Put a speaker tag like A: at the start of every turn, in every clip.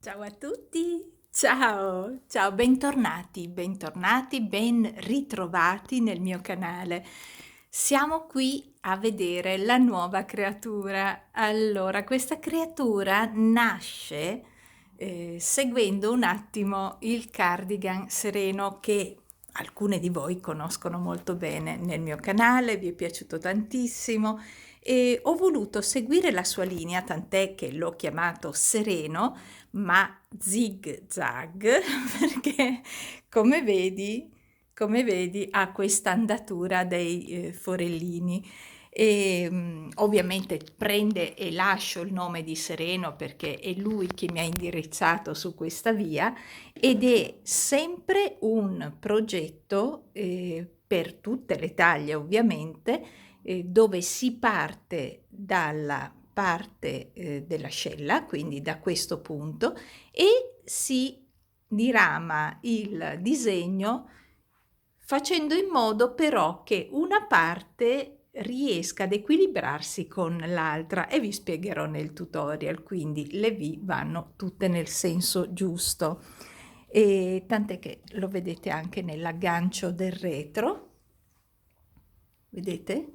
A: Ciao a tutti, ciao, ciao, bentornati, bentornati, ben ritrovati nel mio canale. Siamo qui a vedere la nuova creatura. Allora, questa creatura nasce seguendo un attimo il cardigan sereno che alcune di voi conoscono molto bene nel mio canale, vi è piaciuto tantissimo e ho voluto seguire la sua linea, tant'è che l'ho chiamato sereno ma zig zag perché come vedi, come vedi ha questa andatura dei forellini e ovviamente prende e lascio il nome di Sereno perché è lui che mi ha indirizzato su questa via ed è sempre un progetto per tutte le taglie ovviamente dove si parte dalla parte dell'ascella, quindi da questo punto, e si dirama il disegno facendo in modo però che una parte riesca ad equilibrarsi con l'altra e vi spiegherò nel tutorial, quindi le V vanno tutte nel senso giusto. E tant'è che lo vedete anche nell'aggancio del retro, vedete?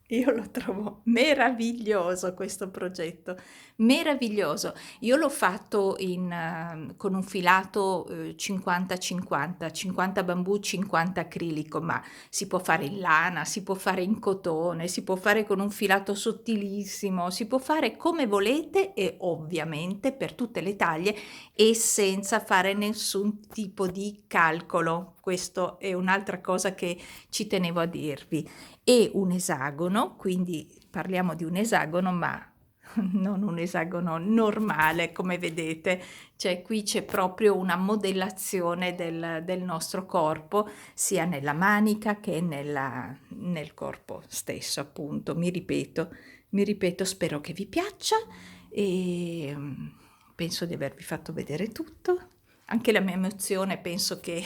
A: Io lo trovo meraviglioso questo progetto, meraviglioso. Io l'ho fatto con un filato 50-50, 50 bambù, 50 acrilico, ma si può fare in lana, si può fare in cotone, si può fare con un filato sottilissimo, si può fare come volete e ovviamente per tutte le taglie e senza fare nessun tipo di calcolo. Questo è un'altra cosa che ci tenevo a dirvi e un esagono, quindi parliamo di un esagono, ma non un esagono normale, come vedete, cioè qui c'è proprio una modellazione del nostro corpo, sia nella manica che nel corpo stesso, appunto. Mi ripeto, spero che vi piaccia e penso di avervi fatto vedere tutto. Anche la mia emozione penso che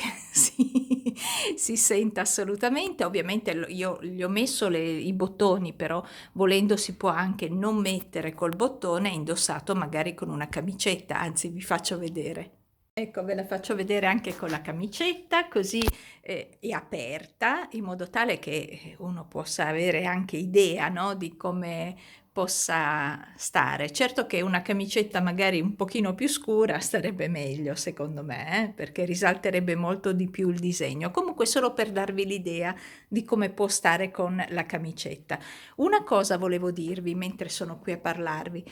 A: si senta assolutamente. Ovviamente io gli ho messo i bottoni, però volendo si può anche non mettere col bottone, indossato magari con una camicetta, anzi vi faccio vedere. Ecco, ve la faccio vedere anche con la camicetta, così è aperta, in modo tale che uno possa avere anche idea, no, di come possa stare. Certo che una camicetta magari un pochino più scura starebbe meglio, secondo me, perché risalterebbe molto di più il disegno. Comunque solo per darvi l'idea di come può stare con la camicetta. Una cosa volevo dirvi mentre sono qui a parlarvi.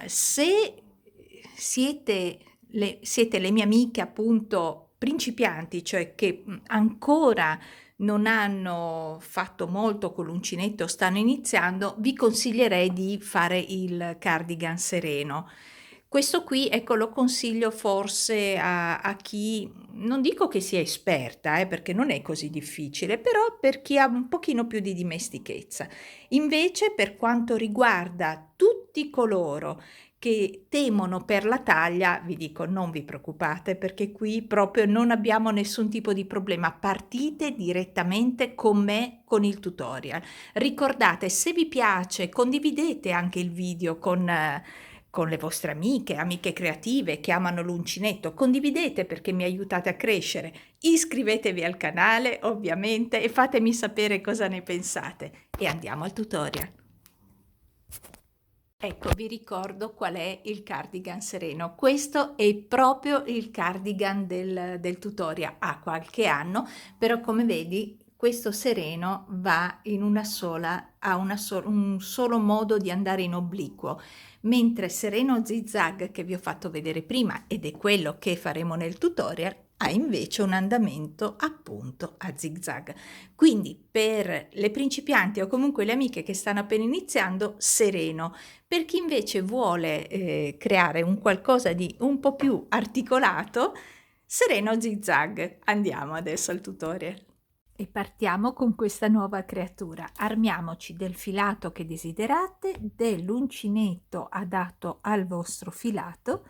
A: Se siete le mie amiche appunto principianti, cioè che ancora non hanno fatto molto con l'uncinetto, stanno iniziando, vi consiglierei di fare il cardigan sereno. Questo qui, ecco, lo consiglio forse a chi, non dico che sia esperta, perché non è così difficile, però per chi ha un pochino più di dimestichezza. Invece, per quanto riguarda tutti coloro che temono per la taglia, vi dico non vi preoccupate perché qui proprio non abbiamo nessun tipo di problema, partite direttamente con me con il tutorial. Ricordate, se vi piace, condividete anche il video con le vostre amiche, amiche creative che amano l'uncinetto, condividete perché mi aiutate a crescere, iscrivetevi al canale ovviamente e fatemi sapere cosa ne pensate e andiamo al tutorial. Ecco, vi ricordo qual è il cardigan sereno. Questo è proprio il cardigan del tutorial. Ha qualche anno, però come vedi questo sereno va in una sola, ha un solo modo di andare in obliquo, mentre sereno zigzag che vi ho fatto vedere prima ed è quello che faremo nel tutorial ha invece un andamento appunto a zigzag. Quindi per le principianti o comunque le amiche che stanno appena iniziando, sereno. Per chi invece vuole creare un qualcosa di un po' più articolato, sereno zigzag. Andiamo adesso al tutorial. E partiamo con questa nuova creatura. Armiamoci del filato che desiderate, dell'uncinetto adatto al vostro filato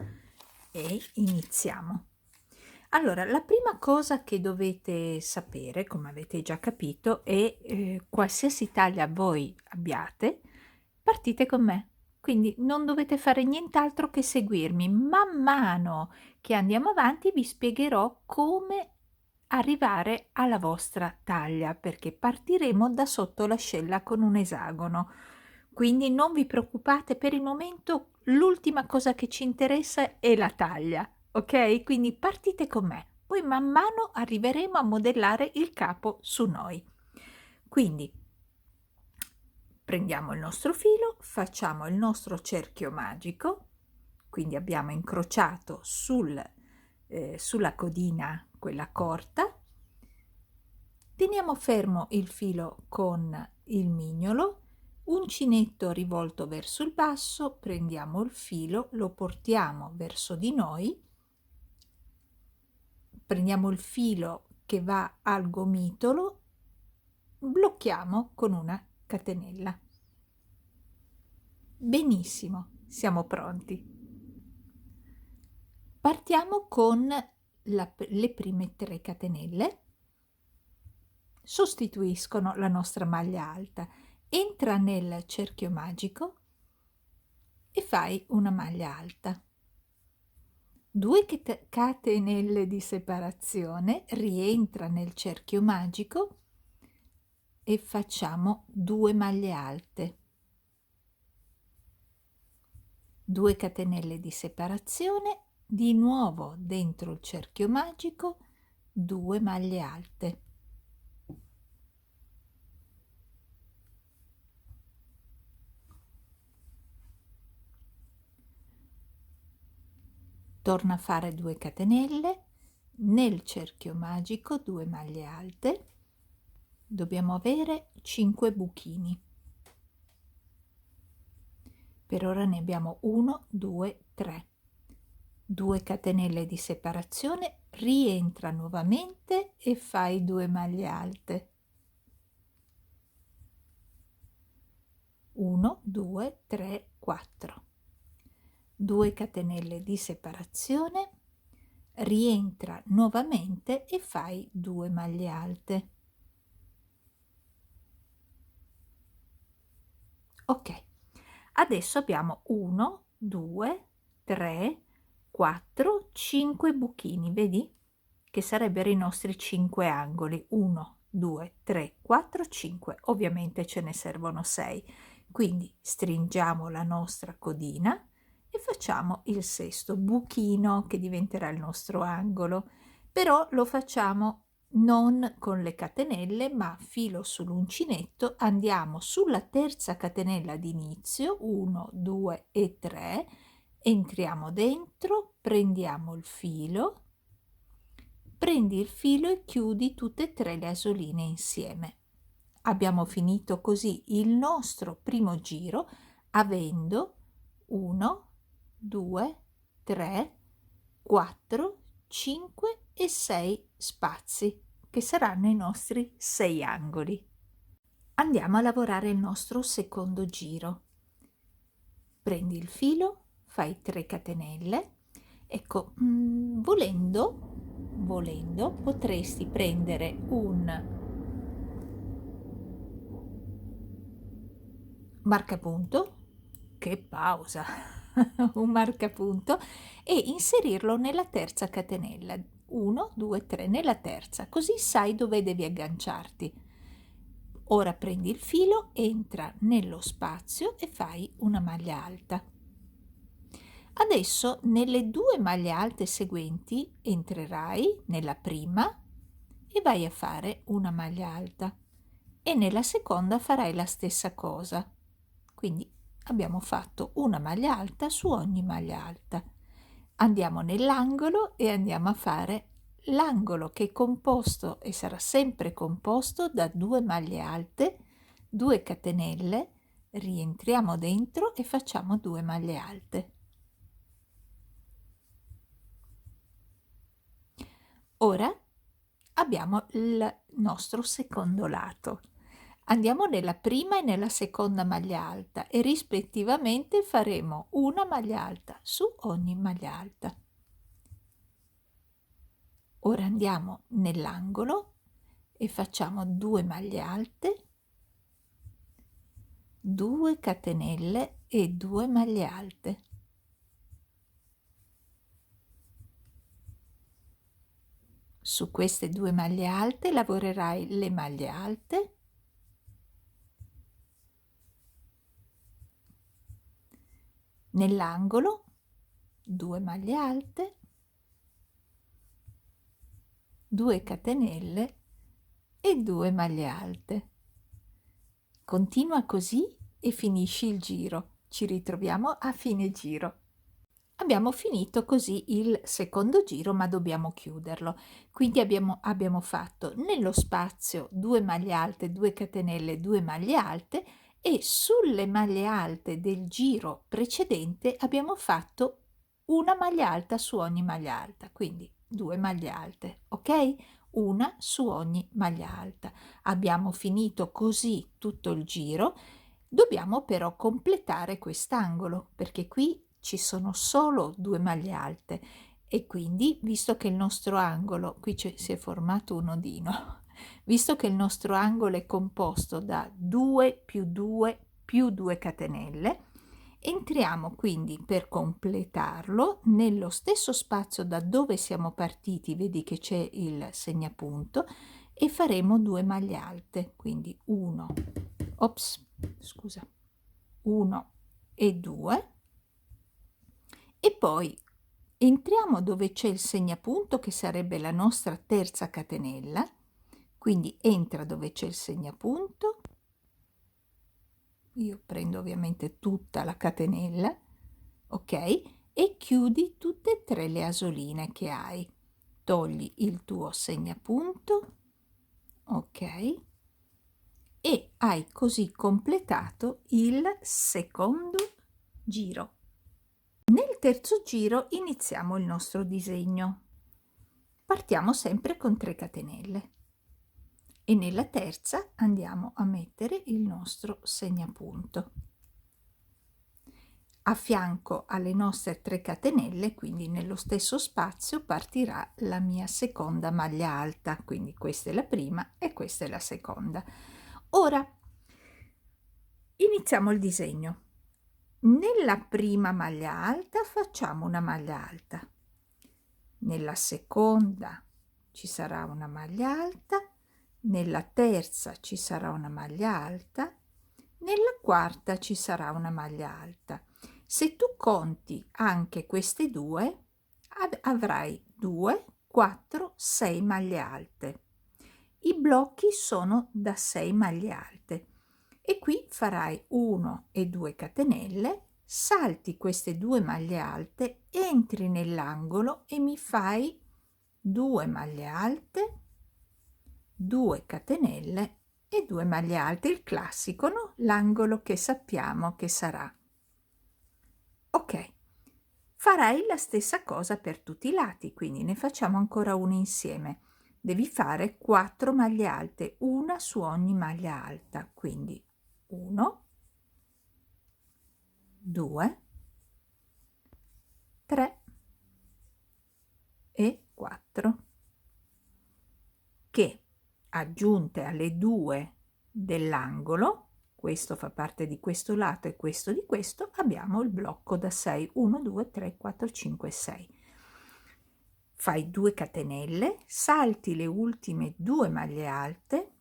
A: e iniziamo. Allora, la prima cosa che dovete sapere, come avete già capito, è qualsiasi taglia voi abbiate, partite con me. Quindi non dovete fare nient'altro che seguirmi. Man mano che andiamo avanti vi spiegherò come arrivare alla vostra taglia, perché partiremo da sotto l'ascella con un esagono. Quindi non vi preoccupate, per il momento l'ultima cosa che ci interessa è la taglia, ok? Quindi partite con me, poi man mano arriveremo a modellare il capo su noi. Quindi prendiamo il nostro filo, facciamo il nostro cerchio magico, quindi abbiamo incrociato sulla codina quella corta, teniamo fermo il filo con il mignolo, uncinetto rivolto verso il basso, prendiamo il filo, lo portiamo verso di noi, prendiamo il filo che va al gomitolo, blocchiamo con una catenella. Benissimo, siamo pronti. Partiamo con le prime 3 catenelle, sostituiscono la nostra maglia alta, entra nel cerchio magico e fai una maglia alta. 2 catenelle di separazione, rientra nel cerchio magico e facciamo 2 maglie alte. 2 catenelle di separazione, di nuovo dentro il cerchio magico, 2 maglie alte. Torna a fare 2 catenelle, nel cerchio magico 2 maglie alte, dobbiamo avere 5 buchini. Per ora ne abbiamo 1, 2, 3. 2 catenelle di separazione, rientra nuovamente e fai 2 maglie alte. 1, 2, 3, 4. 2 catenelle di separazione, rientra nuovamente e fai 2 maglie alte. Ok, adesso abbiamo 1, 2, 3, 4, 5 buchini, vedi? Che sarebbero i nostri 5 angoli. 1, 2, 3, 4, 5. Ovviamente ce ne servono 6. Quindi stringiamo la nostra codina e facciamo il sesto buchino che diventerà il nostro angolo. Però lo facciamo non con le catenelle, ma filo sull'uncinetto, andiamo sulla terza catenella d'inizio, 1, 2 e 3, entriamo dentro, prendiamo il filo, prendi il filo e chiudi tutte e 3 le asoline insieme. Abbiamo finito così il nostro primo giro avendo 1, 2, 3, 4, 5 e 6 spazi, che saranno i nostri 6 angoli. Andiamo a lavorare il nostro secondo giro. Prendi il filo, fai 3 catenelle. Ecco, volendo potresti prendere un marcapunto, che pausa, un marcapunto, e inserirlo nella terza catenella, 1, 2, 3 nella terza, così sai dove devi agganciarti. Ora prendi il filo, entra nello spazio e fai una maglia alta. Adesso nelle 2 maglie alte seguenti entrerai nella prima e vai a fare una maglia alta e nella seconda farai la stessa cosa. Quindi abbiamo fatto una maglia alta su ogni maglia alta. Andiamo nell'angolo e andiamo a fare l'angolo, che è composto e sarà sempre composto da 2 maglie alte, 2 catenelle, rientriamo dentro e facciamo 2 maglie alte. Ora abbiamo il nostro secondo lato. Andiamo nella prima e nella seconda maglia alta e rispettivamente faremo una maglia alta su ogni maglia alta. Ora andiamo nell'angolo e facciamo 2 maglie alte, 2 catenelle e 2 maglie alte. Su queste 2 maglie alte lavorerai le maglie alte, nell'angolo 2 maglie alte, 2 catenelle e 2 maglie alte. Continua così e finisci il giro. Ci ritroviamo a fine giro. Abbiamo finito così il secondo giro, ma dobbiamo chiuderlo. Quindi abbiamo fatto nello spazio 2 maglie alte, 2 catenelle, 2 maglie alte, e sulle maglie alte del giro precedente abbiamo fatto una maglia alta su ogni maglia alta, quindi 2 maglie alte, ok? Una su ogni maglia alta. Abbiamo finito così tutto il giro. Dobbiamo però completare quest'angolo, perché qui ci sono solo 2 maglie alte e quindi, visto che il nostro angolo, qui si è formato un nodino, visto che il nostro angolo è composto da 2 più 2 più 2 catenelle, entriamo quindi per completarlo nello stesso spazio da dove siamo partiti, vedi che c'è il segnapunto, e faremo 2 maglie alte, quindi 1, 1 e 2, e poi entriamo dove c'è il segnapunto, che sarebbe la nostra terza catenella, quindi entra dove c'è il segnapunto, io prendo ovviamente tutta la catenella, ok, e chiudi tutte e 3 le asoline che hai, togli il tuo segnapunto, ok, e hai così completato il secondo giro. Nel terzo giro iniziamo il nostro disegno. Partiamo sempre con 3 catenelle e nella terza andiamo a mettere il nostro segnapunto. A fianco alle nostre 3 catenelle, quindi nello stesso spazio, partirà la mia seconda maglia alta, quindi questa è la prima e questa è la seconda. Ora iniziamo il disegno. Nella prima maglia alta facciamo una maglia alta, nella seconda ci sarà una maglia alta, nella terza ci sarà una maglia alta, nella quarta ci sarà una maglia alta. Se tu conti anche queste due, avrai 2, 4, 6 maglie alte. I blocchi sono da 6 maglie alte e qui farai 1 e 2 catenelle, salti queste 2 maglie alte, entri nell'angolo e mi fai 2 maglie alte, 2 catenelle e 2 maglie alte, il classico, no? L'angolo che sappiamo che sarà. Ok, farai la stessa cosa per tutti i lati, quindi ne facciamo ancora una insieme. Devi fare 4 maglie alte, una su ogni maglia alta, quindi 1, 2, 3 e 4, che aggiunte alle 2 dell'angolo, questo fa parte di questo lato e questo di questo, abbiamo il blocco da 6, 1, 2, 3, 4, 5, 6. Fai 2 catenelle, salti le ultime 2 maglie alte,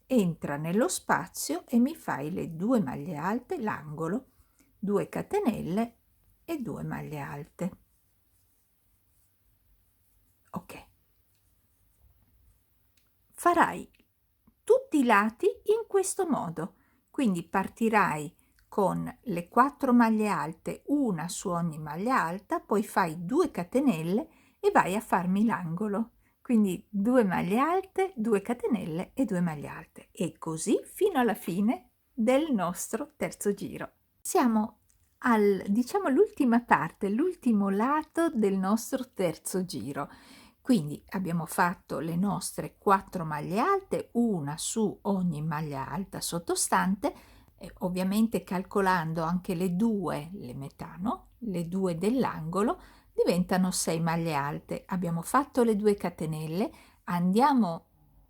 A: entra nello spazio e mi fai le 2 maglie alte, l'angolo, 2 catenelle e 2 maglie alte. Ok. Farai tutti i lati in questo modo, quindi partirai con le 4 maglie alte, una su ogni maglia alta, poi fai 2 catenelle e vai a farmi l'angolo, quindi 2 maglie alte, 2 catenelle e 2 maglie alte, e così fino alla fine del nostro terzo giro. Siamo diciamo l'ultima parte, l'ultimo lato del nostro terzo giro. Quindi abbiamo fatto le nostre 4 maglie alte, una su ogni maglia alta sottostante, ovviamente calcolando anche le metà, no? Le 2 dell'angolo, diventano 6 maglie alte. Abbiamo fatto le 2 catenelle, andiamo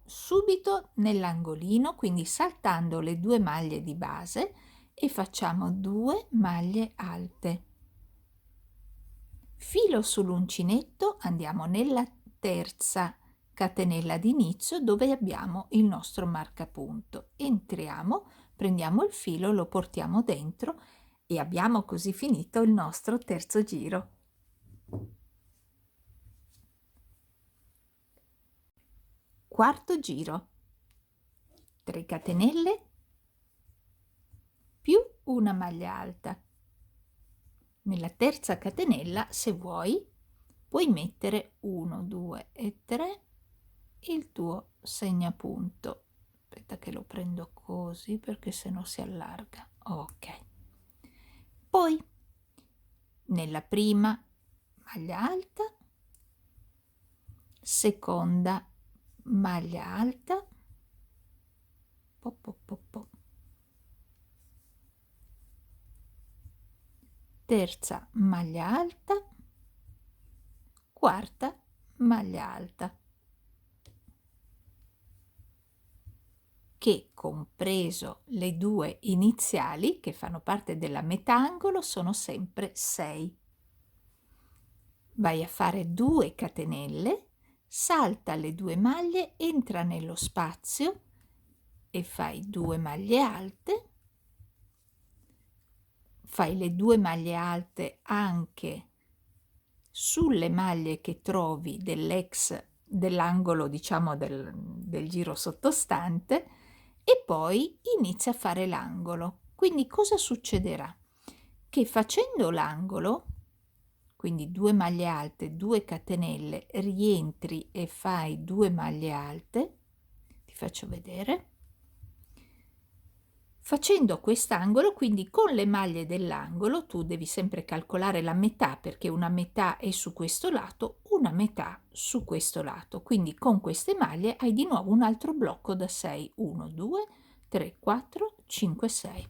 A: subito nell'angolino, quindi saltando le 2 maglie di base, e facciamo 2 maglie alte. Filo sull'uncinetto, andiamo nella terza catenella d'inizio dove abbiamo il nostro marcapunto. Entriamo, prendiamo il filo, lo portiamo dentro e abbiamo così finito il nostro terzo giro. Quarto giro, 3 catenelle più una maglia alta. Nella terza catenella, se vuoi, puoi mettere 1, 2 e 3 il tuo segnapunto. Aspetta che lo prendo così perché se no si allarga. Ok. Poi nella prima maglia alta, seconda maglia alta, terza maglia alta, quarta maglia alta, che compreso le 2 iniziali che fanno parte della metà angolo sono sempre 6. Vai a fare 2 catenelle, salta le 2 maglie, entra nello spazio e fai 2 maglie alte, fai le 2 maglie alte anche sulle maglie che trovi dell'angolo, diciamo del giro sottostante, e poi inizia a fare l'angolo. Quindi cosa succederà? Che facendo l'angolo, quindi 2 maglie alte, 2 catenelle, rientri e fai 2 maglie alte, ti faccio vedere. Facendo quest'angolo, quindi con le maglie dell'angolo, tu devi sempre calcolare la metà perché una metà è su questo lato, una metà su questo lato. Quindi con queste maglie hai di nuovo un altro blocco da 6. 1, 2, 3, 4, 5, 6.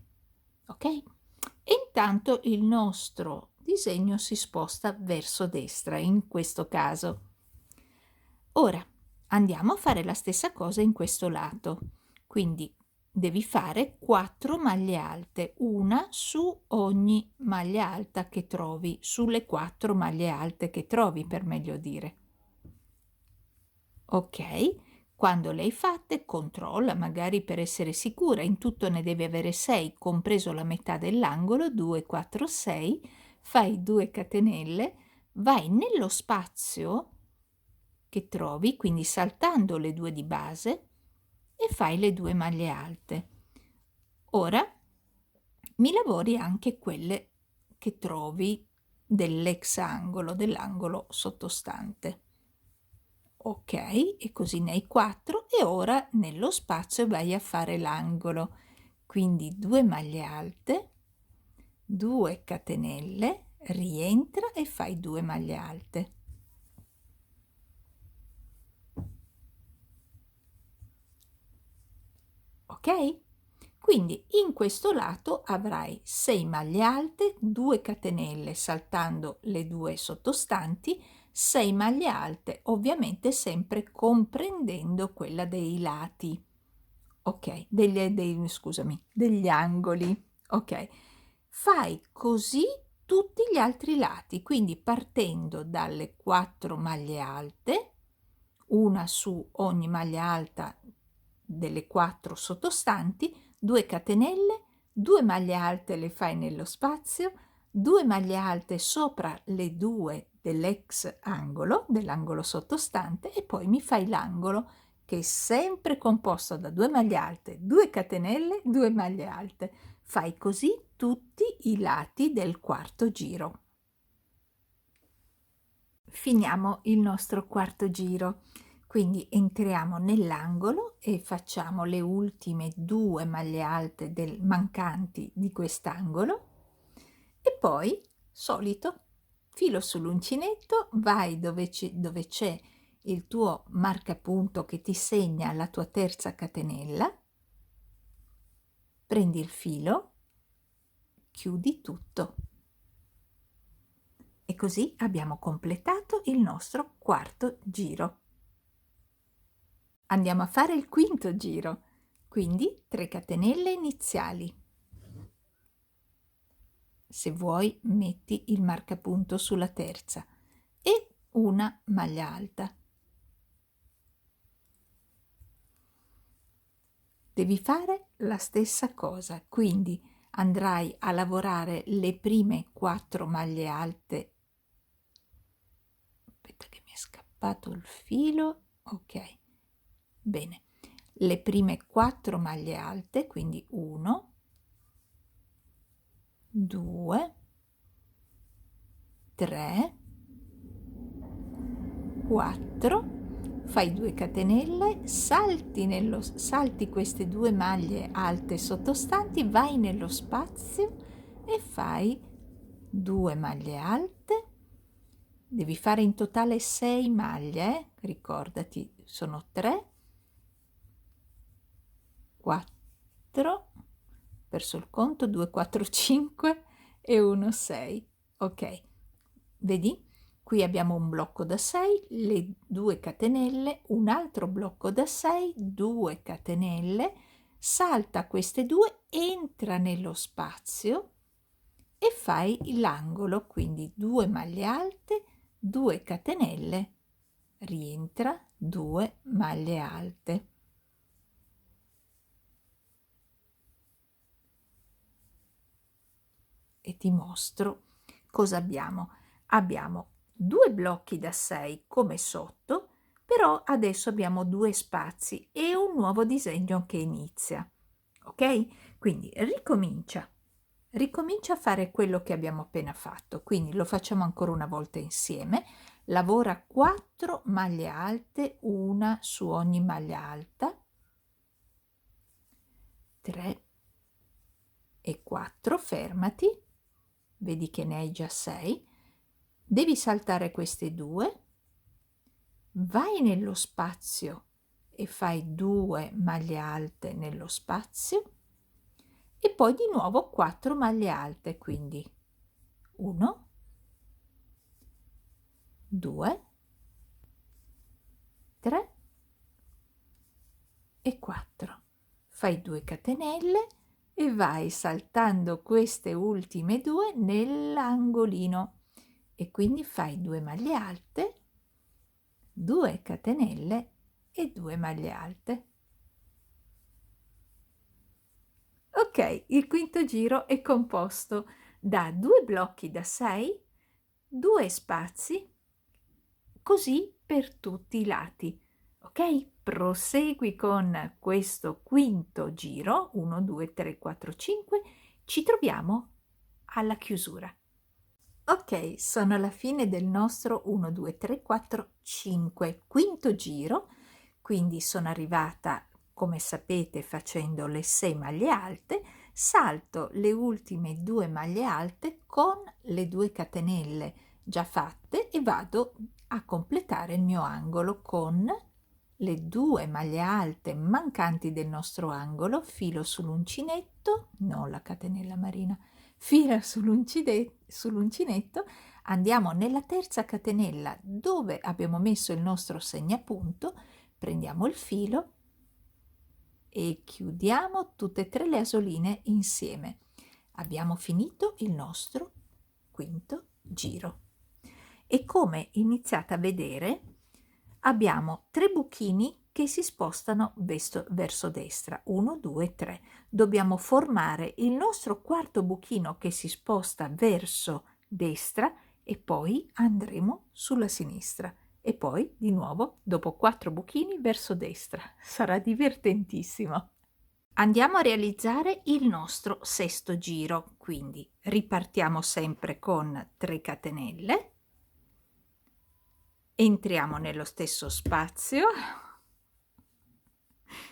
A: Ok? E intanto il nostro disegno si sposta verso destra in questo caso. Ora andiamo a fare la stessa cosa in questo lato. Quindi devi fare 4 maglie alte, una su ogni maglia alta che trovi, sulle 4 maglie alte che trovi, per meglio dire. Ok, quando le hai fatte controlla, magari per essere sicura, in tutto ne devi avere 6, compreso la metà dell'angolo, 2, 4, 6, fai 2 catenelle, vai nello spazio che trovi, quindi saltando le 2 di base, e fai le 2 maglie alte. Ora mi lavori anche quelle che trovi dell'ex angolo, dell'angolo sottostante. Ok, e così ne hai 4 e ora nello spazio vai a fare l'angolo. Quindi 2 maglie alte, 2 catenelle, rientra e fai 2 maglie alte. Ok? Quindi in questo lato avrai 6 maglie alte, 2 catenelle saltando le 2 sottostanti, 6 maglie alte, ovviamente sempre comprendendo quella dei lati, ok, degli angoli, ok. Fai così tutti gli altri lati, quindi partendo dalle 4 maglie alte, una su ogni maglia alta delle 4 sottostanti, 2 catenelle, 2 maglie alte le fai nello spazio, 2 maglie alte sopra le 2 dell'ex angolo, dell'angolo sottostante, e poi mi fai l'angolo che è sempre composto da 2 maglie alte, 2 catenelle, 2 maglie alte. Fai così tutti i lati del quarto giro. Finiamo il nostro quarto giro. Quindi entriamo nell'angolo e facciamo le ultime 2 maglie alte mancanti di quest'angolo e poi, solito, filo sull'uncinetto, vai dove c'è il tuo marcapunto che ti segna la tua terza catenella, prendi il filo, chiudi tutto. E così abbiamo completato il nostro quarto giro. Andiamo a fare il quinto giro, quindi 3 catenelle iniziali. Se vuoi metti il marcapunto sulla terza e una maglia alta. Devi fare la stessa cosa, quindi andrai a lavorare le prime 4 maglie alte. Aspetta che mi è scappato il filo, ok, bene, le prime 4 maglie alte, quindi 1, 2, 3, 4, fai 2 catenelle, salti queste 2 maglie alte sottostanti, vai nello spazio e fai 2 maglie alte. Devi fare in totale 6 maglie, ricordati, sono 3, 4, perso il conto, 2, 4, 5 e 1, 6. Ok, vedi? Qui abbiamo un blocco da 6, le 2 catenelle, un altro blocco da 6, 2 catenelle, salta queste 2, entra nello spazio e fai l'angolo, quindi 2 maglie alte, 2 catenelle, rientra, 2 maglie alte. E ti mostro cosa abbiamo. Abbiamo 2 blocchi da 6 come sotto, però adesso abbiamo 2 spazi e un nuovo disegno che inizia. Ok? Quindi ricomincia a fare quello che abbiamo appena fatto. Quindi lo facciamo ancora una volta insieme. Lavora 4 maglie alte, una su ogni maglia alta, 3 e 4, fermati, vedi che ne hai già 6, devi saltare queste 2, vai nello spazio e fai 2 maglie alte nello spazio e poi di nuovo 4 maglie alte, quindi 1, 2, 3 e 4. Fai 2 catenelle e vai saltando queste ultime 2 nell'angolino e quindi fai 2 maglie alte, 2 catenelle e 2 maglie alte. Ok, il quinto giro è composto da 2 blocchi da 6, 2 spazi, così per tutti i lati. Ok? Prosegui con questo quinto giro, 1, 2, 3, 4, 5, ci troviamo alla chiusura. Ok, sono alla fine del nostro 1, 2, 3, 4, 5, quinto giro, quindi sono arrivata, come sapete, facendo le 6 maglie alte, salto le ultime 2 maglie alte con le 2 catenelle già fatte e vado a completare il mio angolo con le 2 maglie alte mancanti del nostro angolo, filo sull'uncinetto, non la catenella marina, fila sull'uncinetto, andiamo nella terza catenella dove abbiamo messo il nostro segnapunto, prendiamo il filo e chiudiamo tutte e 3 le asoline insieme. Abbiamo finito il nostro quinto giro. E come iniziate a vedere, abbiamo 3 buchini che si spostano verso destra, 1, 2, 3. Dobbiamo formare il nostro quarto buchino che si sposta verso destra e poi andremo sulla sinistra. E poi di nuovo, dopo 4 buchini, verso destra. Sarà divertentissimo. Andiamo a realizzare il nostro sesto giro, quindi ripartiamo sempre con 3 catenelle, entriamo nello stesso spazio,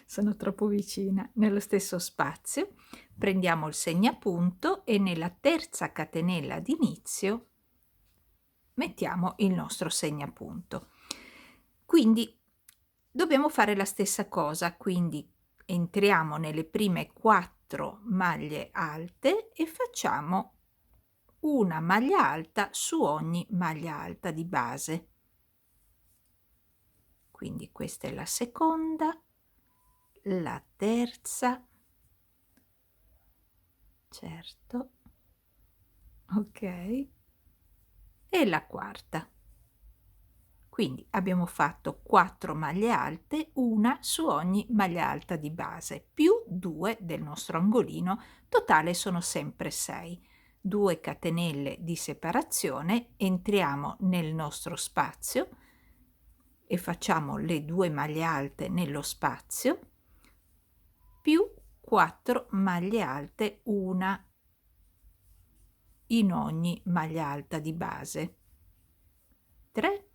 A: sono troppo vicina, nello stesso spazio, prendiamo il segnapunto e nella terza catenella d'inizio mettiamo il nostro segnapunto. Quindi dobbiamo fare la stessa cosa, quindi entriamo nelle prime 4 maglie alte e facciamo una maglia alta su ogni maglia alta di base. quindi questa è la seconda, la terza, certo, ok, e la quarta. Quindi abbiamo fatto 4 maglie alte, una su ogni maglia alta di base, più 2 del nostro angolino, totale sono sempre 6. 2 catenelle di separazione, entriamo nel nostro spazio e facciamo le 2 maglie alte nello spazio, più 4 maglie alte, una in ogni maglia alta di base. 3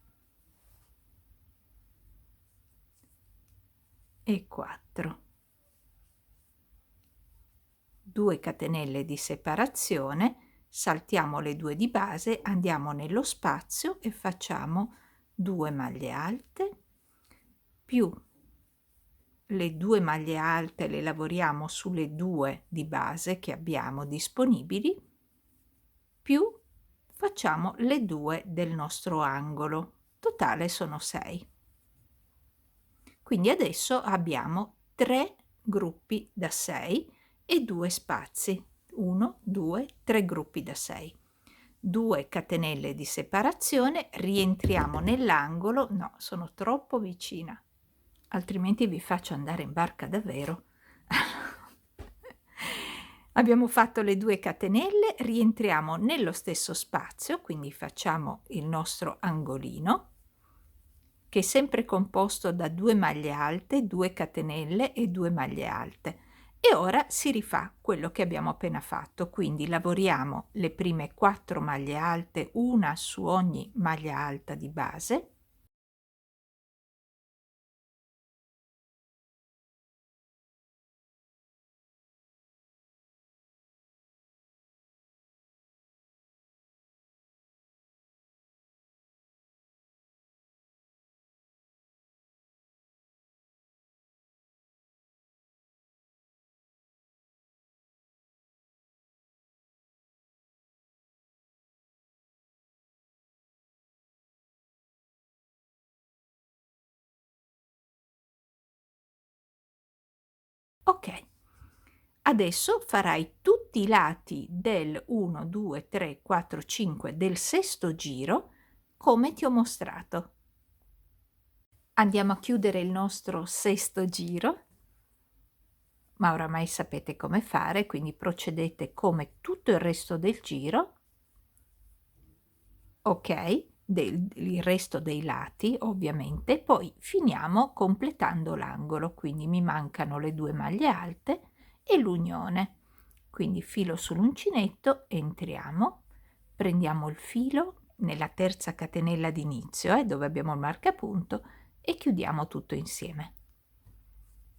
A: e 4. 2 catenelle di separazione, saltiamo le 2 di base, andiamo nello spazio e facciamo 2 maglie alte, più le 2 maglie alte le lavoriamo sulle 2 di base che abbiamo disponibili, più facciamo le 2 del nostro angolo, totale sono 6. Quindi adesso abbiamo 3 gruppi da 6 e 2 spazi, 1, 2, 3 gruppi da 6. 2 catenelle di separazione, rientriamo nell'angolo, no, sono troppo vicina, altrimenti vi faccio andare in barca davvero. Abbiamo fatto le 2 catenelle, rientriamo nello stesso spazio, quindi facciamo il nostro angolino, che è sempre composto da 2 maglie alte, 2 catenelle e 2 maglie alte. E ora si rifà quello che abbiamo appena fatto, quindi lavoriamo le prime 4 maglie alte, una su ogni maglia alta di base. Ok, adesso farai tutti i lati del 1, 2, 3, 4, 5 del sesto giro come ti ho mostrato. Andiamo a chiudere il nostro sesto giro, ma oramai sapete come fare, quindi procedete come tutto il resto del giro, ok? Il resto dei lati ovviamente, poi finiamo completando l'angolo, quindi mi mancano le 2 maglie alte e l'unione, quindi filo sull'uncinetto, entriamo, prendiamo il filo nella terza catenella d'inizio, dove abbiamo il marcapunto, e chiudiamo tutto insieme.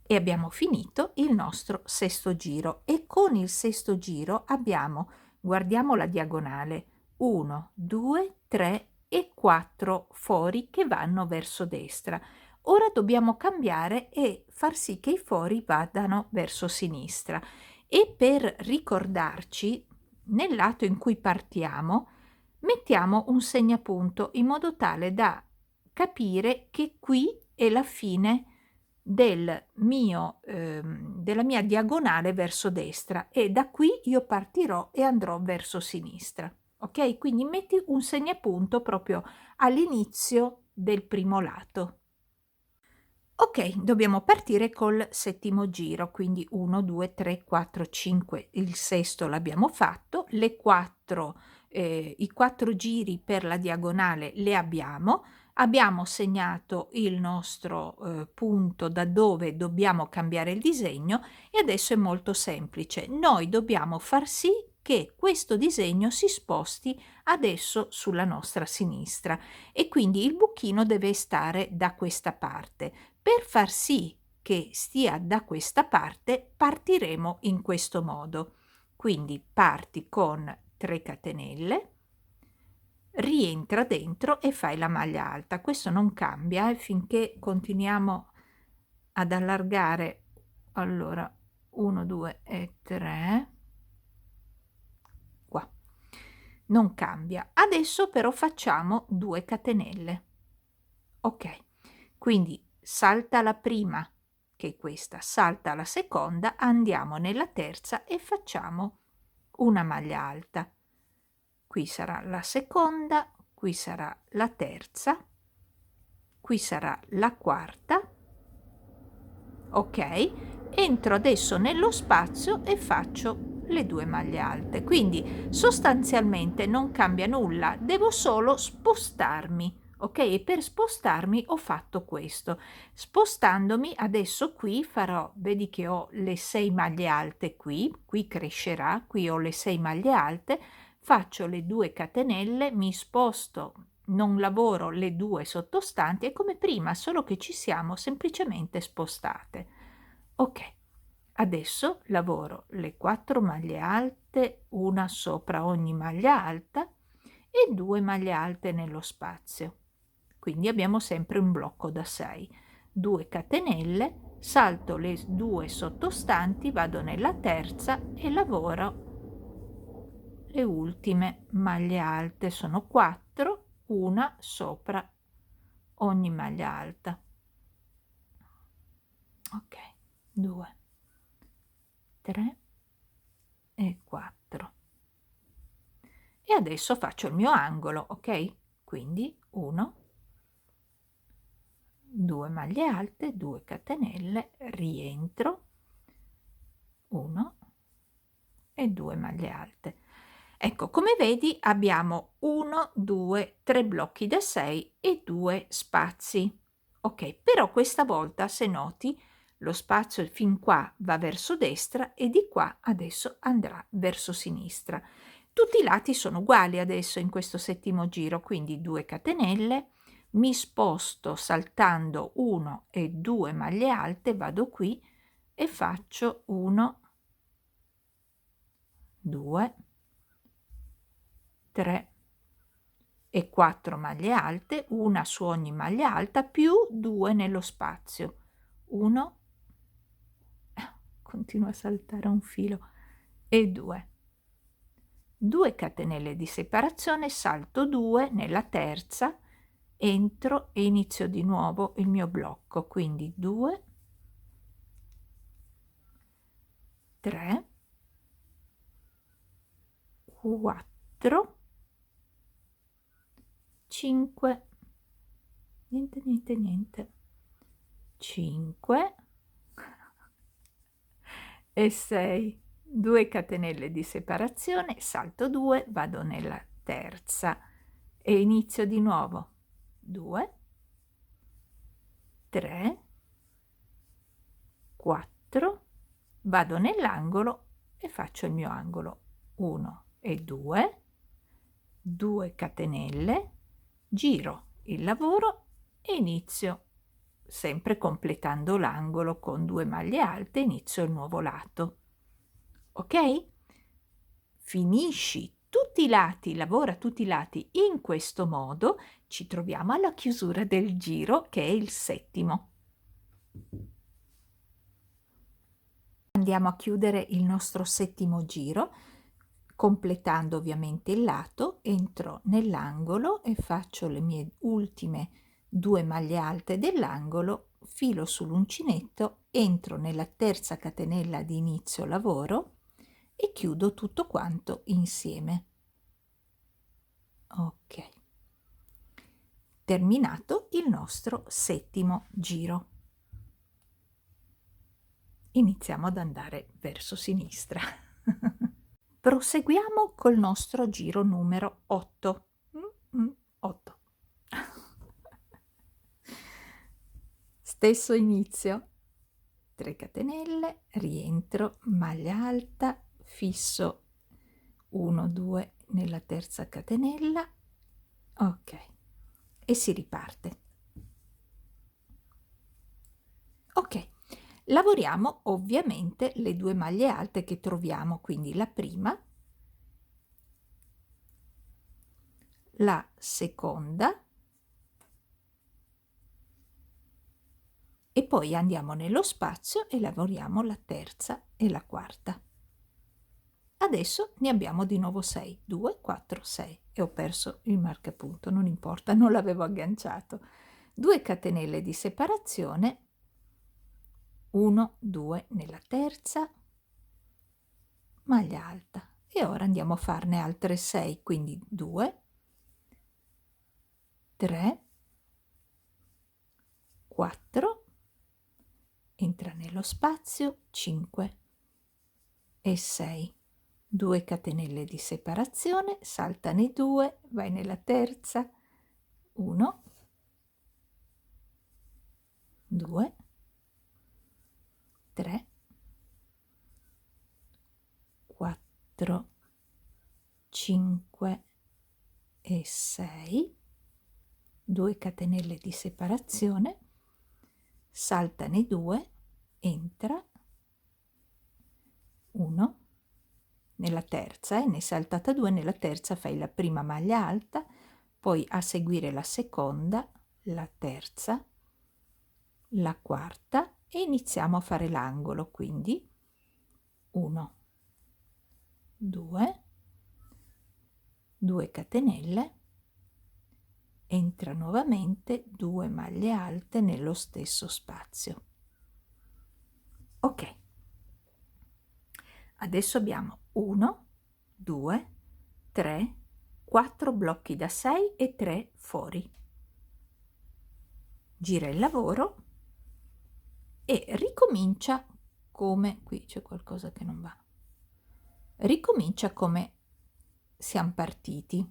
A: E abbiamo finito il nostro sesto giro, e con il sesto giro abbiamo, guardiamo la diagonale, 1, 2, 3 e 4 fori che vanno verso destra. Ora dobbiamo cambiare e far sì che i fori vadano verso sinistra, e per ricordarci, nel lato in cui partiamo mettiamo un segnapunto in modo tale da capire che qui è la fine della mia diagonale verso destra, e da qui io partirò e andrò verso sinistra. Ok? Quindi metti un segnapunto proprio all'inizio del primo lato. Ok, dobbiamo partire col settimo giro, quindi 1, 2, 3, 4, 5, il sesto l'abbiamo fatto, i 4 giri per la diagonale le abbiamo segnato il nostro punto da dove dobbiamo cambiare il disegno, e adesso è molto semplice, noi dobbiamo far sì che questo disegno si sposti adesso sulla nostra sinistra, e quindi il buchino deve stare da questa parte. Per far sì che stia da questa parte, partiremo in questo modo. Quindi parti con 3 catenelle, rientra dentro e fai la maglia alta. Questo non cambia finché continuiamo ad allargare. Allora, 1, 2 e 3. Qua. Non cambia. Adesso però facciamo 2 catenelle. Ok. quindi salta la prima, che è questa, salta la seconda, andiamo nella terza e facciamo una maglia alta. Qui sarà la seconda, qui sarà la terza, qui sarà la quarta. Ok, entro adesso nello spazio e faccio le 2 maglie alte, quindi sostanzialmente non cambia nulla, devo solo spostarmi. Ok, e per spostarmi ho fatto questo. Spostandomi adesso qui farò, vedi che ho le 6 maglie alte qui crescerà, qui ho le 6 maglie alte, faccio le 2 catenelle, mi sposto, non lavoro le 2 sottostanti, è come prima, solo che ci siamo semplicemente spostate. Ok, adesso lavoro le 4 maglie alte, una sopra ogni maglia alta e 2 maglie alte nello spazio. Quindi abbiamo sempre un blocco da 6. 2 catenelle, salto le 2 sottostanti, vado nella terza e lavoro le ultime maglie alte. Sono 4, una sopra ogni maglia alta. Ok, 2, 3 e 4. E adesso faccio il mio angolo, ok? Quindi 1, 2 maglie alte, 2 catenelle, rientro, 1 e 2 maglie alte. Ecco, come vedi abbiamo 1, 2, 3 blocchi da 6 e 2 spazi. Ok, però questa volta, se noti, lo spazio fin qua va verso destra e di qua adesso andrà verso sinistra. Tutti i lati sono uguali adesso in questo settimo giro, quindi 2 catenelle, mi sposto saltando 1 e 2 maglie alte, vado qui e faccio 1, 2, 3 e 4 maglie alte, una su ogni maglia alta più 2 nello spazio. 1, continua a saltare un filo, e 2. 2 catenelle di separazione, salto 2 nella terza, entro e inizio di nuovo il mio blocco, quindi 2, 3, 4, 5, niente, 5 e 6, 2 catenelle di separazione, salto 2, vado nella terza e inizio di nuovo 2, 3, 4, vado nell'angolo e faccio il mio angolo 1 e 2, 2 catenelle, giro il lavoro e inizio, sempre completando l'angolo con 2 maglie alte, inizio il nuovo lato. Ok? Finisci tutti i lati, lavora tutti i lati in questo modo, ci troviamo alla chiusura del giro che è il settimo. Andiamo a chiudere il nostro settimo giro, completando ovviamente il lato, entro nell'angolo e faccio le mie ultime 2 maglie alte dell'angolo, filo sull'uncinetto, entro nella terza catenella di inizio lavoro e chiudo tutto quanto insieme. Ok, terminato il nostro settimo giro. Iniziamo ad andare verso sinistra. Proseguiamo col nostro giro numero 8. 8. Stesso inizio, 3 catenelle, rientro, maglia alta, fisso 1, 2 nella terza catenella, ok, e si riparte. Ok, lavoriamo ovviamente le 2 maglie alte che troviamo, quindi la prima, la seconda e poi andiamo nello spazio e lavoriamo la terza e la quarta. Adesso ne abbiamo di nuovo 6, 2, 4, 6 e ho perso il marcapunto, non importa, non l'avevo agganciato. 2 catenelle di separazione, 1, 2 nella terza maglia alta, e ora andiamo a farne altre 6, quindi 2, 3, 4, entra nello spazio, 5 e 6, 2 catenelle di separazione, saltane 2, vai nella terza, 1, 2, 3, 4, 5 e 6, 2 catenelle di separazione, saltane 2, entra, 1, nella terza, e ne saltata 2, nella terza fai la prima maglia alta, poi a seguire la seconda, la terza, la quarta, e iniziamo a fare l'angolo, quindi 1, 2, 2 catenelle, entra nuovamente, 2 maglie alte nello stesso spazio. Ok, adesso abbiamo 1, 2, 3, 4 blocchi da 6 e 3 fuori. Gira il lavoro e ricomincia come, qui c'è qualcosa che non va, ricomincia come siamo partiti,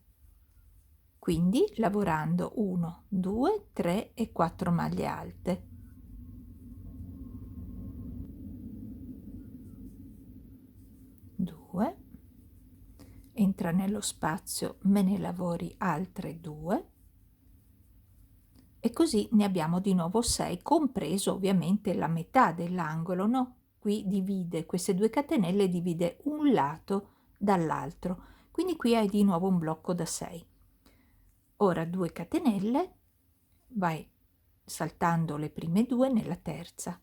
A: quindi lavorando 1, 2, 3 e 4 maglie alte. Due, entra nello spazio, me ne lavori altre 2, e così ne abbiamo di nuovo 6, compreso ovviamente la metà dell'angolo, no? Qui divide, queste 2 catenelle divide un lato dall'altro, quindi qui hai di nuovo un blocco da 6. Ora 2 catenelle, vai saltando le prime 2 nella terza.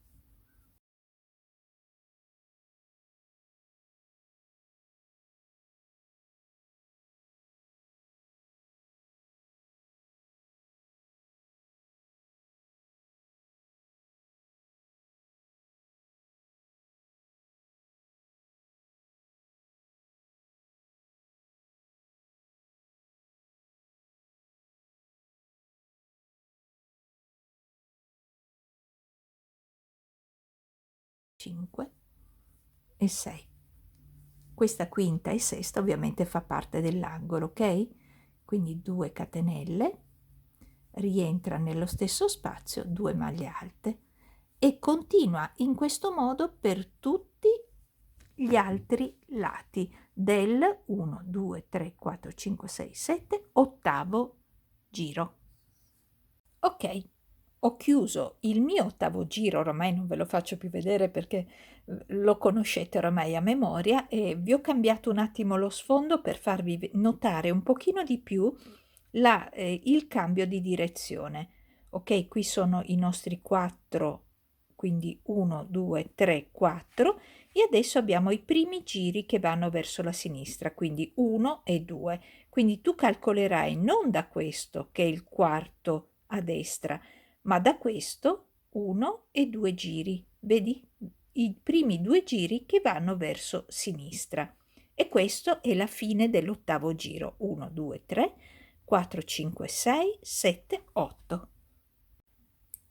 A: E 6. Questa quinta e sesta ovviamente fa parte dell'angolo, ok? Quindi 2 catenelle, rientra nello stesso spazio, 2 maglie alte, e continua in questo modo per tutti gli altri lati del 1, 2, 3, 4, 5, 6, 7, ottavo giro. Ok, ho chiuso il mio ottavo giro, oramai non ve lo faccio più vedere perché lo conoscete oramai a memoria, e vi ho cambiato un attimo lo sfondo per farvi notare un pochino di più il cambio di direzione. Ok, qui sono i nostri 4, quindi 1, 2, 3, 4, e adesso abbiamo i primi giri che vanno verso la sinistra, quindi 1 e 2. Quindi tu calcolerai non da questo, che è il quarto a destra, ma da questo 1 e 2 giri. Vedi? I primi 2 giri che vanno verso sinistra. E questo è la fine dell'ottavo giro. 1, 2, 3, 4, 5, 6, 7, 8.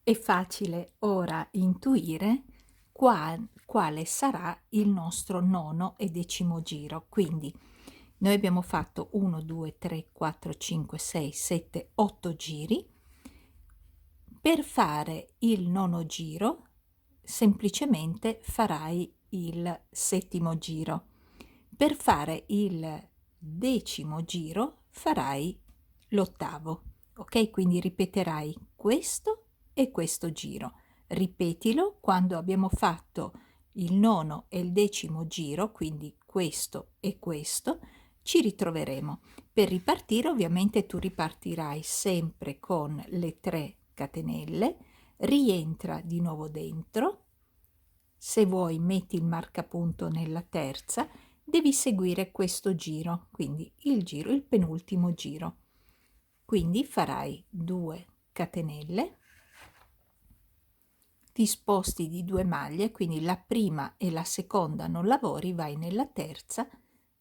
A: È facile ora intuire quale sarà il nostro nono e decimo giro. Quindi noi abbiamo fatto 1, 2, 3, 4, 5, 6, 7, 8 giri. Per fare il nono giro semplicemente farai il settimo giro. Per fare il decimo giro farai l'ottavo. Ok? Quindi ripeterai questo e questo giro. Ripetilo quando abbiamo fatto il nono e il decimo giro, quindi questo e questo, ci ritroveremo. Per ripartire ovviamente tu ripartirai sempre con le 3 catenelle, rientra di nuovo dentro, se vuoi metti il marcapunto nella terza, devi seguire questo giro, quindi il penultimo giro. Quindi farai 2 catenelle, ti sposti di 2 maglie, quindi la prima e la seconda non lavori, vai nella terza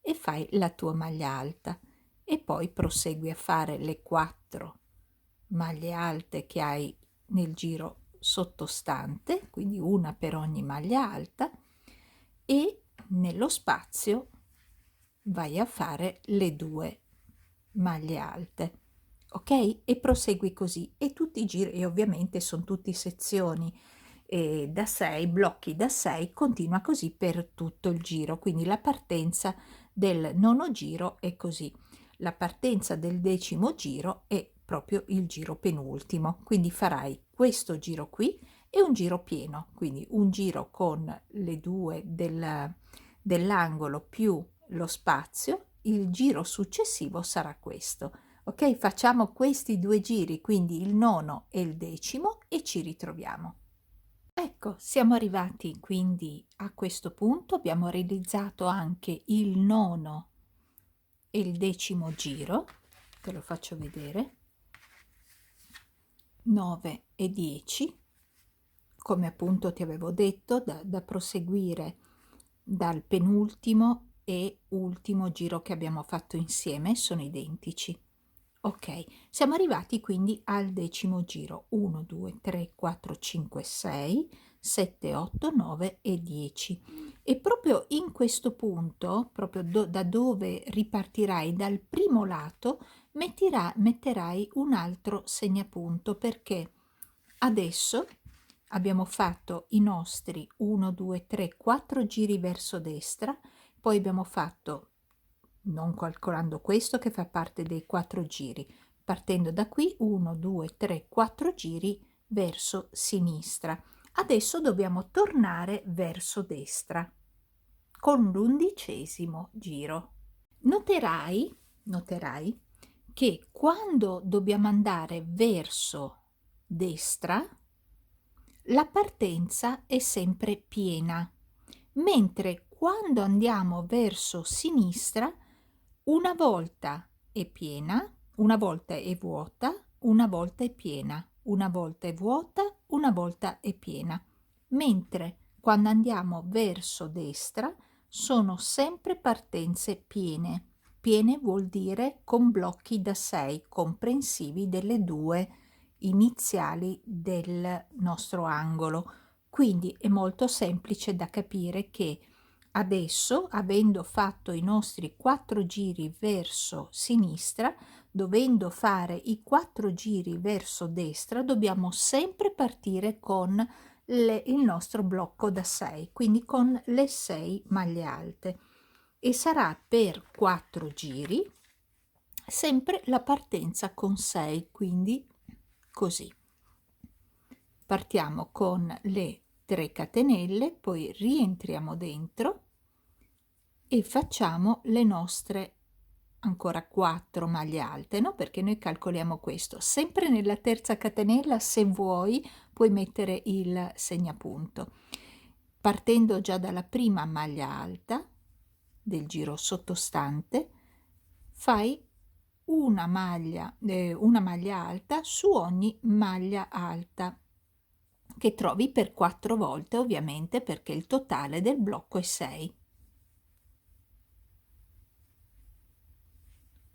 A: e fai la tua maglia alta e poi prosegui a fare le 4 maglie alte che hai nel giro sottostante, quindi una per ogni maglia alta, e nello spazio vai a fare le 2 maglie alte, ok? E prosegui così, e tutti i giri, e ovviamente sono tutti sezioni da 6, blocchi da 6, continua così per tutto il giro. Quindi la partenza del nono giro è così, la partenza del 10° giro è proprio il giro penultimo, quindi farai questo giro qui e un giro pieno, quindi un giro con le 2 dell'angolo più lo spazio, il giro successivo sarà questo. Ok, facciamo questi 2 giri, quindi il nono e il 10°, e ci ritroviamo. Ecco, siamo arrivati quindi a questo punto, abbiamo realizzato anche il nono e il 10° giro, te lo faccio vedere, 9 e 10, come appunto ti avevo detto, da proseguire dal penultimo e ultimo giro che abbiamo fatto insieme, sono identici. Ok, siamo arrivati quindi al 10° giro, 1, 2, 3, 4, 5, 6, 7, 8, 9 e 10. E proprio in questo punto, proprio da dove ripartirai dal primo lato, metterai un altro segnapunto, perché adesso abbiamo fatto i nostri 1, 2, 3, 4 giri verso destra, poi abbiamo fatto, non calcolando questo che fa parte dei 4 giri, partendo da qui 1, 2, 3, 4 giri verso sinistra. Adesso dobbiamo tornare verso destra con l'11° giro. Noterai che quando dobbiamo andare verso destra la partenza è sempre piena, mentre quando andiamo verso sinistra una volta è piena, una volta è vuota, una volta è piena, una volta è vuota, una volta è piena, mentre quando andiamo verso destra sono sempre partenze piene. Piene vuol dire con blocchi da 6 comprensivi delle 2 iniziali del nostro angolo. Quindi è molto semplice da capire che adesso, avendo fatto i nostri 4 giri verso sinistra, dovendo fare i 4 giri verso destra, dobbiamo sempre partire con il nostro blocco da 6, quindi con le 6 maglie alte, e sarà per 4 giri sempre la partenza con 6, quindi così. Partiamo con le 3 catenelle, poi rientriamo dentro e facciamo le nostre ancora 4 maglie alte, no? Perché noi calcoliamo questo. Sempre nella terza catenella, se vuoi, puoi mettere il segnapunto. Partendo già dalla prima maglia alta del giro sottostante, fai una maglia alta su ogni maglia alta che trovi per 4 volte, ovviamente, perché il totale del blocco è 6.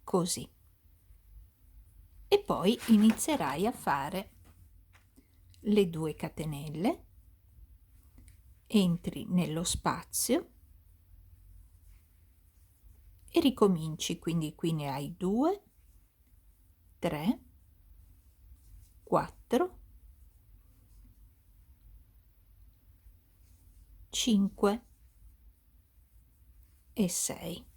A: Così. E poi inizierai a fare le 2 catenelle, entri nello spazio e ricominci, quindi qui ne hai 2, 3, 4, 5 e 6.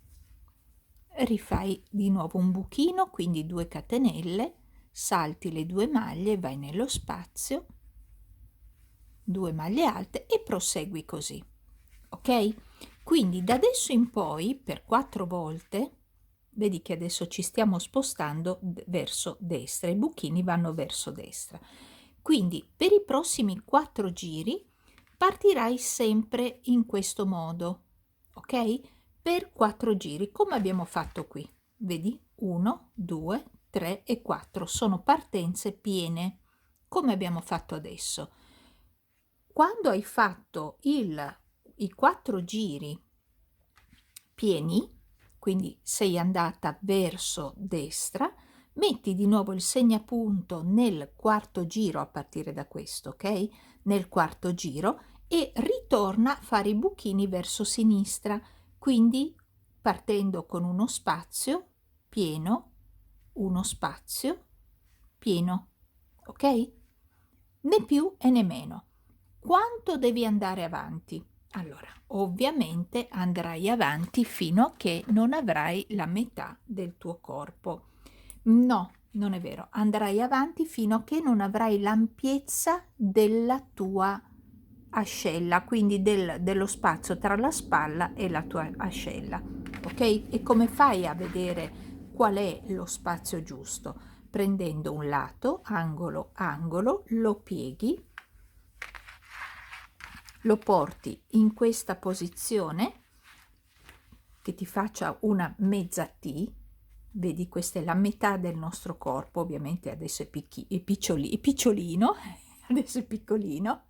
A: Rifai di nuovo un buchino, quindi 2 catenelle, salti le 2 maglie, vai nello spazio, 2 maglie alte e prosegui così, ok? Quindi da adesso in poi per 4 volte, vedi che adesso ci stiamo spostando verso destra, i buchini vanno verso destra, quindi per i prossimi 4 giri partirai sempre in questo modo, ok? Per 4 giri, come abbiamo fatto qui, vedi? 1, 2, 3 e 4 sono partenze piene, come abbiamo fatto adesso. Quando hai fatto i 4 giri pieni, quindi sei andata verso destra, metti di nuovo il segnapunto nel quarto giro a partire da questo, ok? Nel quarto giro e ritorna a fare i buchini verso sinistra, quindi partendo con uno spazio pieno, uno spazio pieno, ok? Né più e né meno. Quanto devi andare avanti? Allora, ovviamente andrai avanti fino a che non avrai la metà del tuo corpo. No, non è vero. Andrai avanti fino a che non avrai l'ampiezza della tua ascella, quindi dello spazio tra la spalla e la tua ascella. Ok? E come fai a vedere qual è lo spazio giusto? Prendendo un lato, angolo, angolo, lo pieghi, lo porti in questa posizione che ti faccia una mezza T. Vedi, questa è la metà del nostro corpo, ovviamente adesso è picciolino, adesso è piccolino,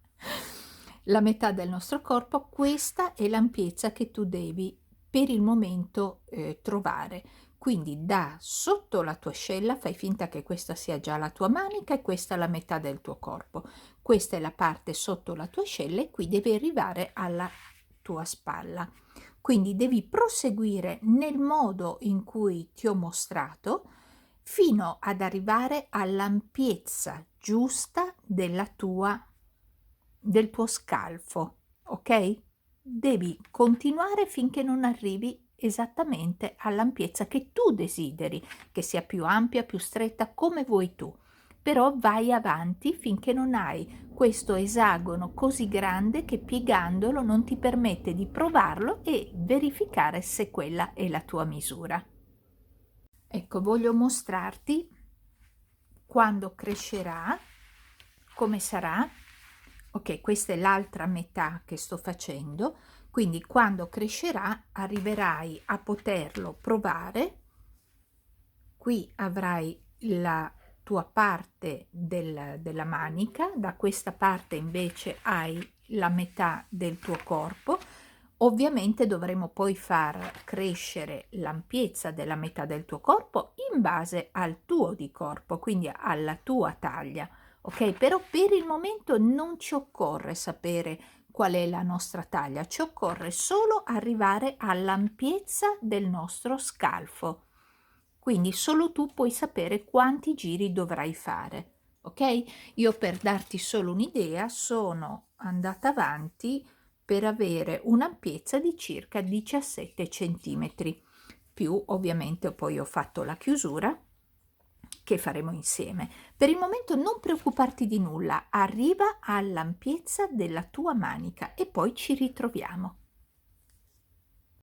A: la metà del nostro corpo. Questa è l'ampiezza che tu devi per il momento trovare. Quindi da sotto la tua ascella fai finta che questa sia già la tua manica e questa è la metà del tuo corpo. Questa è la parte sotto la tua ascella e qui devi arrivare alla tua spalla. Quindi devi proseguire nel modo in cui ti ho mostrato fino ad arrivare all'ampiezza giusta del tuo scalfo, ok? Devi continuare finché non arrivi esattamente all'ampiezza che tu desideri, che sia più ampia, più stretta, come vuoi tu. Però vai avanti finché non hai questo esagono così grande che piegandolo non ti permette di provarlo e verificare se quella è la tua misura. Ecco, voglio mostrarti quando crescerà, come sarà. Ok, questa è l'altra metà che sto facendo, quindi quando crescerà arriverai a poterlo provare. Qui avrai la tua parte della manica, da questa parte invece hai la metà del tuo corpo. Ovviamente dovremo poi far crescere l'ampiezza della metà del tuo corpo in base al tuo di corpo, quindi alla tua taglia, ok? Però per il momento non ci occorre sapere qual è la nostra taglia, ci occorre solo arrivare all'ampiezza del nostro scalfo. Quindi solo tu puoi sapere quanti giri dovrai fare, ok? Io, per darti solo un'idea, sono andata avanti per avere un'ampiezza di circa 17 centimetri, più ovviamente poi ho fatto la chiusura che faremo insieme. Per il momento non preoccuparti di nulla, arriva all'ampiezza della tua manica e poi ci ritroviamo.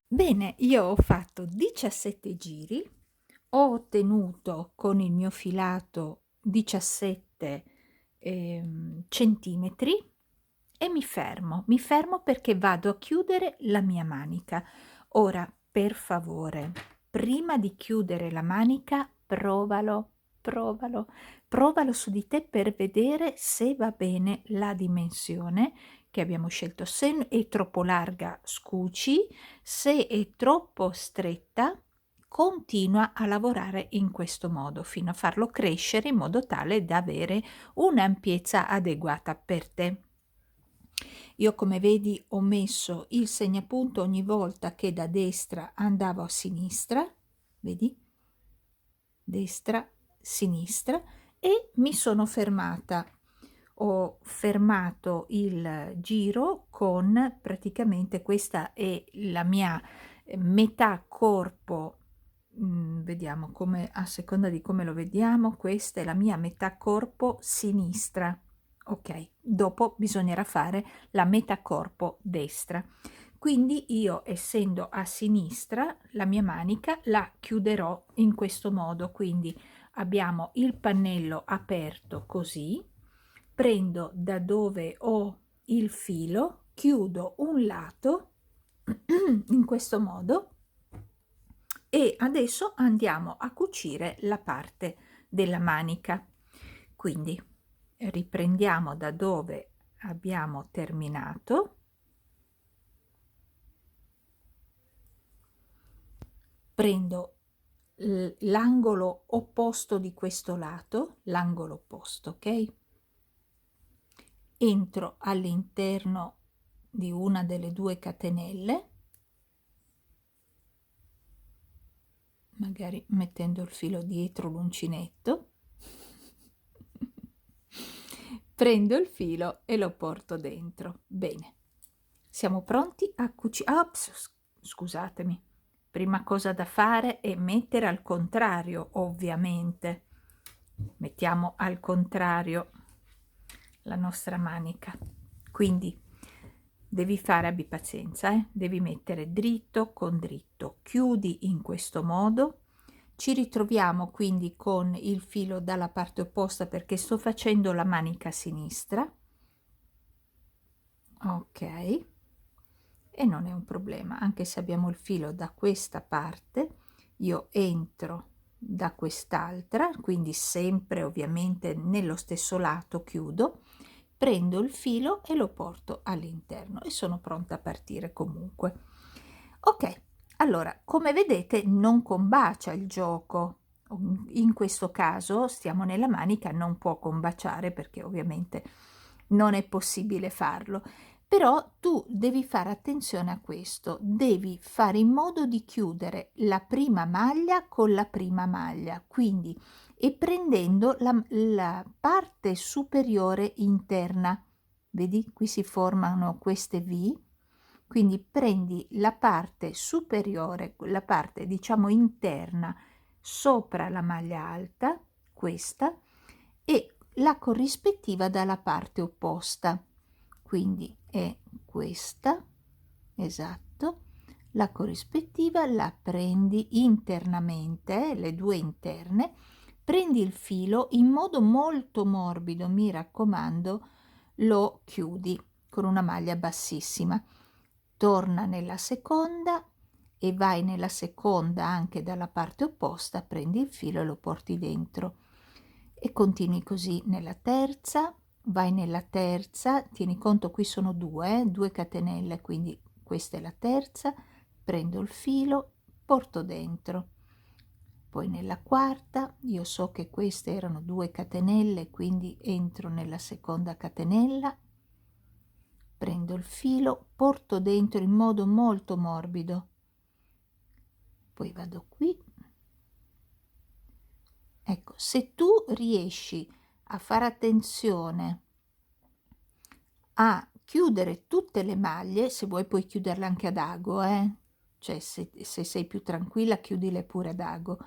A: Bene, io ho fatto 17 giri, ho ottenuto con il mio filato 17 centimetri e mi fermo perché vado a chiudere la mia manica. Ora, per favore, prima di chiudere la manica, provalo su di te per vedere se va bene la dimensione che abbiamo scelto. Se è troppo larga, scuci, se è troppo stretta, continua a lavorare in questo modo fino a farlo crescere in modo tale da avere un'ampiezza adeguata per te. Io, come vedi, ho messo il segnapunto ogni volta che da destra andavo a sinistra, vedi? Destra, sinistra, e mi sono fermata. Ho fermato il giro con praticamente, questa è la mia metà corpo. Vediamo come, a seconda di come lo vediamo, questa è la mia metà corpo sinistra. Ok, dopo bisognerà fare la metà corpo destra. Quindi io, essendo a sinistra, la mia manica la chiuderò in questo modo. Quindi abbiamo il pannello aperto così, prendo da dove ho il filo, chiudo un lato in questo modo e adesso andiamo a cucire la parte della manica. Quindi riprendiamo da dove abbiamo terminato. Prendo l'angolo opposto di questo lato, l'angolo opposto, ok? Entro all'interno di una delle 2 catenelle, magari mettendo il filo dietro l'uncinetto, prendo il filo e lo porto dentro. Bene, siamo pronti a cucire. Scusatemi, prima cosa da fare è mettere al contrario, ovviamente. Mettiamo al contrario la nostra manica, quindi devi fare, abbi pazienza, devi mettere dritto con dritto, chiudi in questo modo. Ci ritroviamo quindi con il filo dalla parte opposta perché sto facendo la manica sinistra, ok, e non è un problema, anche se abbiamo il filo da questa parte, io entro da quest'altra, quindi sempre ovviamente nello stesso lato chiudo, prendo il filo e lo porto all'interno e sono pronta a partire comunque. Ok, allora come vedete non combacia il gioco, in questo caso stiamo nella manica, non può combaciare perché ovviamente non è possibile farlo, però tu devi fare attenzione a questo, devi fare in modo di chiudere la prima maglia con la prima maglia, quindi e prendendo la parte superiore interna, vedi qui si formano queste V, quindi prendi la parte superiore, la parte diciamo interna sopra la maglia alta, questa, e la corrispettiva dalla parte opposta, quindi è questa, esatto, la corrispettiva la prendi internamente, le 2 interne, prendi il filo in modo molto morbido, mi raccomando, lo chiudi con una maglia bassissima, torna nella seconda e vai nella seconda anche dalla parte opposta, prendi il filo e lo porti dentro e continui così nella terza, vai nella terza, tieni conto qui sono 2 catenelle, quindi questa è la terza, prendo il filo, porto dentro, poi nella quarta, io so che queste erano 2 catenelle, quindi entro nella seconda catenella, prendo il filo, porto dentro in modo molto morbido, poi vado qui. Ecco, se tu riesci a fare attenzione a chiudere tutte le maglie, se vuoi puoi chiuderle anche ad ago, cioè se sei più tranquilla chiudile pure ad ago.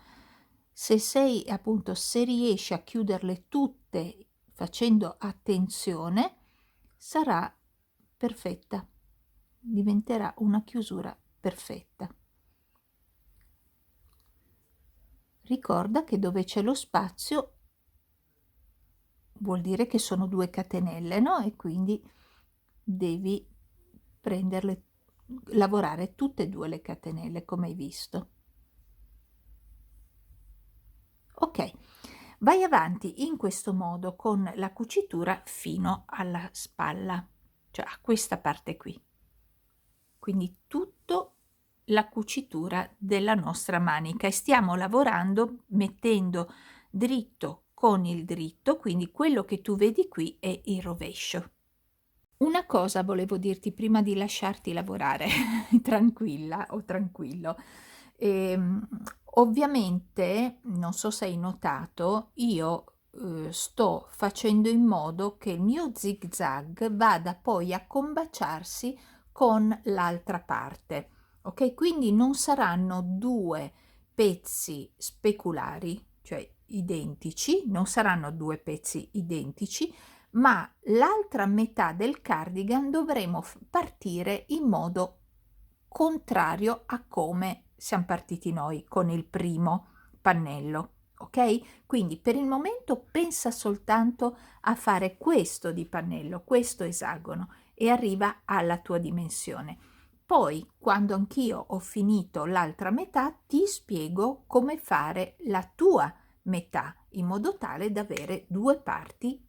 A: Se sei appunto, se riesci a chiuderle tutte facendo attenzione, sarà perfetta, diventerà una chiusura perfetta. Ricorda che dove c'è lo spazio vuol dire che sono 2 catenelle, no? E quindi devi prenderle, lavorare tutte e 2 le catenelle come hai visto. Ok, vai avanti in questo modo con la cucitura fino alla spalla, cioè a questa parte qui. Quindi tutto la cucitura della nostra manica e stiamo lavorando mettendo dritto con il dritto, quindi quello che tu vedi qui è il rovescio. Una cosa volevo dirti prima di lasciarti lavorare, tranquilla o tranquillo. Ovviamente, non so se hai notato, io sto facendo in modo che il mio zig zag vada poi a combaciarsi con l'altra parte, ok? Quindi non saranno 2 pezzi speculari, cioè identici, non saranno 2 pezzi identici, ma l'altra metà del cardigan dovremo partire in modo contrario a come siamo partiti noi con il primo pannello, ok? Quindi per il momento pensa soltanto a fare questo di pannello, questo esagono e arriva alla tua dimensione. Poi, quando anch'io ho finito l'altra metà, ti spiego come fare la tua metà, in modo tale da avere due parti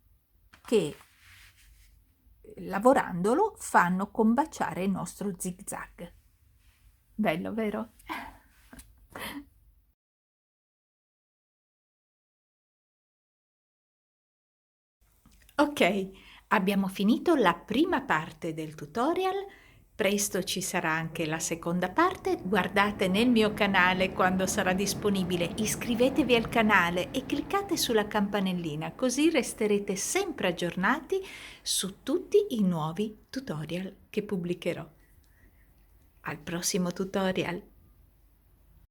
A: che lavorandolo fanno combaciare il nostro zig-zag. Bello, vero? Ok, abbiamo finito la prima parte del tutorial. Presto ci sarà anche la seconda parte. Guardate nel mio canale quando sarà disponibile. Iscrivetevi al canale e cliccate sulla campanellina, così resterete sempre aggiornati su tutti i nuovi tutorial che pubblicherò. Al prossimo tutorial!